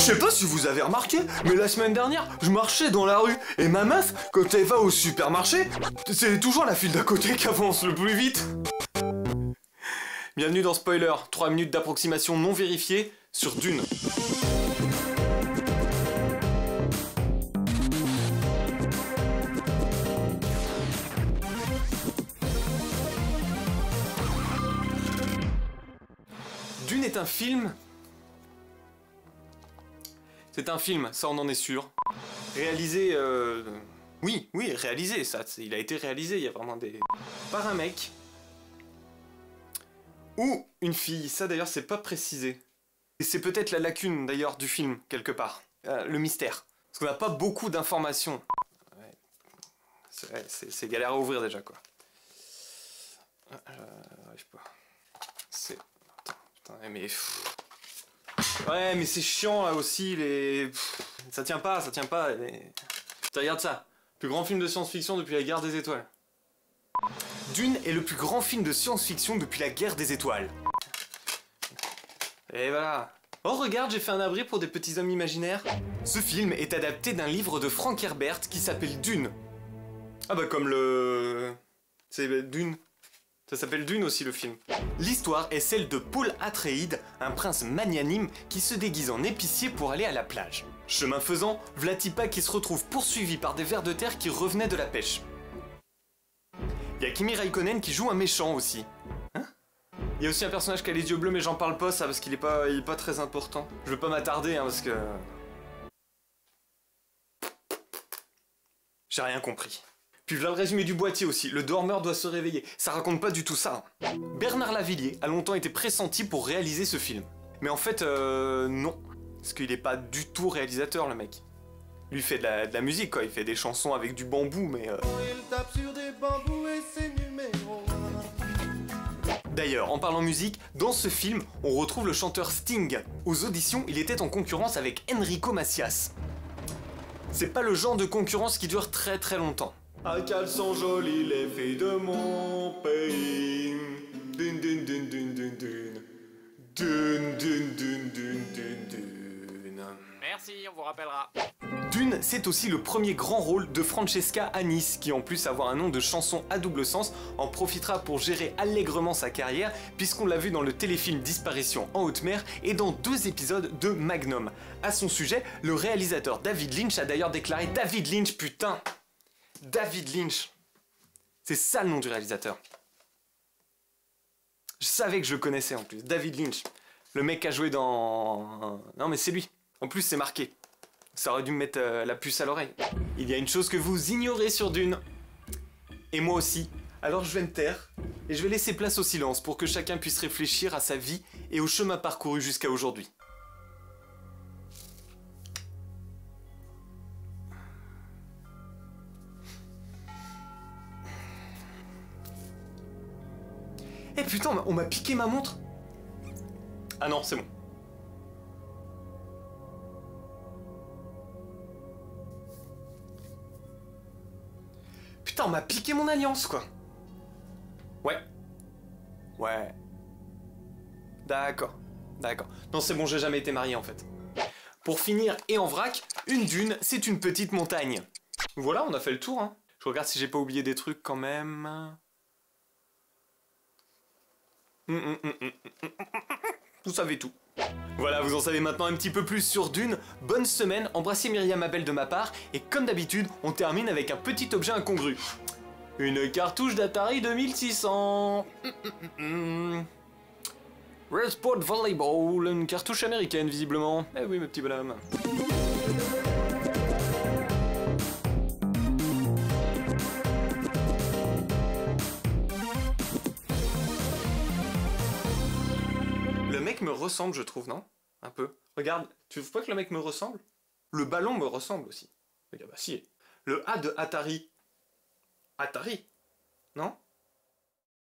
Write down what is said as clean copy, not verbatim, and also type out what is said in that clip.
Je sais pas si vous avez remarqué, mais la semaine dernière, je marchais dans la rue et ma meuf, quand elle va au supermarché, c'est toujours la file d'à côté qui avance le plus vite. Bienvenue dans Spoiler, 3 minutes d'approximation non vérifiée sur Dune. Dune est un film. C'est un film, ça on en est sûr. Réalisé, oui, réalisé, ça, il a été réalisé, il y a vraiment des... Par un mec. Ou une fille, ça d'ailleurs c'est pas précisé. Et c'est peut-être la lacune d'ailleurs du film, quelque part. Le mystère. Parce qu'on n'a pas beaucoup d'informations. Ouais. C'est galère à ouvrir déjà quoi. J'arrive pas. C'est... Attends, putain, mais... Ouais, mais c'est chiant là aussi, les... Ça tient pas, ça tient pas. Regarde ça. Plus grand film de science-fiction depuis la Guerre des Étoiles. Dune est le plus grand film de science-fiction depuis la Guerre des Étoiles. Et voilà. Oh regarde, j'ai fait un abri pour des petits hommes imaginaires. Ce film est adapté d'un livre de Frank Herbert qui s'appelle Dune. Ah bah comme le... C'est Dune. Ça s'appelle Dune aussi le film. L'histoire est celle de Paul Atreides, un prince magnanime qui se déguise en épicier pour aller à la plage. Chemin faisant, Vlatipa qui se retrouve poursuivi par des vers de terre qui revenaient de la pêche. Il y a Kimi Raikkonen qui joue un méchant aussi. Hein? Il y a aussi un personnage qui a les yeux bleus mais j'en parle pas ça parce qu'il est pas très important. Je veux pas m'attarder hein, parce que... J'ai rien compris. Puis voilà le résumé du boîtier aussi, le dormeur doit se réveiller. Ça raconte pas du tout ça. Hein. Bernard Lavilliers a longtemps été pressenti pour réaliser ce film. Mais en fait, non. Parce qu'il est pas du tout réalisateur le mec. Lui il fait de la musique quoi, il fait des chansons avec du bambou mais... Il tape sur des bambous et c'est numéro 1. D'ailleurs, en parlant musique, dans ce film, on retrouve le chanteur Sting. Aux auditions, il était en concurrence avec Enrico Macias. C'est pas le genre de concurrence qui dure très très longtemps. Ah qu'elles sont jolies les filles de mon pays. Dune dune dune dune dune dune. Dune dune dune dune dune dune. Merci, on vous rappellera. Dune, c'est aussi le premier grand rôle de Francesca Annis, qui en plus avoir un nom de chanson à double sens, en profitera pour gérer allègrement sa carrière, puisqu'on l'a vu dans le téléfilm Disparition en haute mer et dans 2 épisodes de Magnum. À son sujet, le réalisateur David Lynch a d'ailleurs déclaré David Lynch, putain! David Lynch. C'est ça le nom du réalisateur. Je savais que je le connaissais en plus. David Lynch. Le mec qui a joué dans... Non mais c'est lui. En plus c'est marqué. Ça aurait dû me mettre la puce à l'oreille. Il y a une chose que vous ignorez sur Dune. Et moi aussi. Alors je vais me taire. Et je vais laisser place au silence pour que chacun puisse réfléchir à sa vie et au chemin parcouru jusqu'à aujourd'hui. Eh putain, on m'a piqué ma montre. Ah non, c'est bon. Putain, on m'a piqué mon alliance, quoi. Ouais. Ouais. D'accord. D'accord. Non, c'est bon, j'ai jamais été marié, en fait. Pour finir, et en vrac, une dune, c'est une petite montagne. Voilà, on a fait le tour, hein. Je regarde si j'ai pas oublié des trucs, quand même... Vous savez tout. Voilà, vous en savez maintenant un petit peu plus sur Dune. Bonne semaine, embrassez Myriam Abel de ma part, et comme d'habitude, on termine avec un petit objet incongru. Une cartouche d'Atari 2600. Red Sport Volleyball, une cartouche américaine visiblement. Eh oui, mes petits bonhommes. Le mec me ressemble, je trouve, non? Un peu. Regarde, tu trouves pas que le mec me ressemble? Le ballon me ressemble aussi. Regarde, bah si. Le A de Atari. Atari? Non?